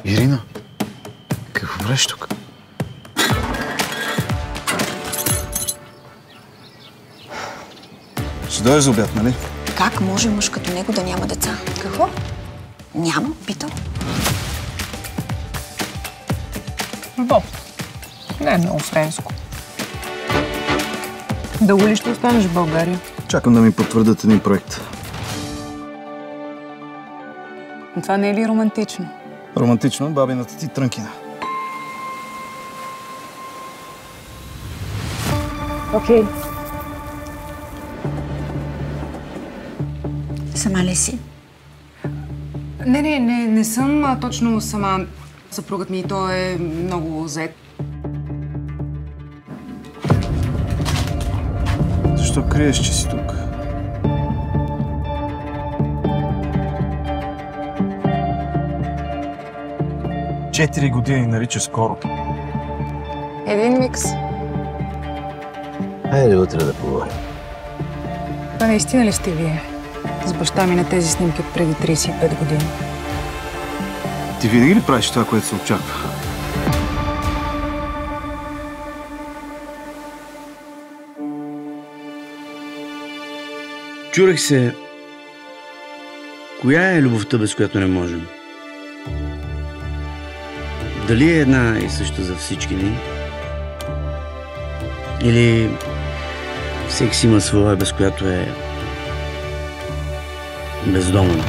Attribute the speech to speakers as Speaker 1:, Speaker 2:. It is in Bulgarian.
Speaker 1: Ирина, какво правиш тук? Ще дойдеш за обяд, нали?
Speaker 2: Как може мъж като него да няма деца?
Speaker 3: Какво?
Speaker 2: Няма, питал.
Speaker 3: Боб. Не е много френско. Дълго ли ще останеш в България?
Speaker 1: Чакам да ми потвърдят един проект.
Speaker 3: Но това не е ли романтично?
Speaker 1: Романтично, бабината ти трънкина.
Speaker 3: Окей.
Speaker 2: Сама ли си?
Speaker 3: Не съм точно сама. Съпругът ми, той е много зает.
Speaker 1: Защо криеш, че си тук? Четири години нарича скоро.
Speaker 3: Един микс.
Speaker 4: Хайде утре да поговорим.
Speaker 3: Това наистина ли сте вие? С баща ми на тези снимки от преди 35 години.
Speaker 1: Ти винаги ли правиш това, което се очаква?
Speaker 4: Чурех се, коя е любовта, без която не можем? Дали е една и съща за всички ни? Или всеки си има своя, без която е бездомно?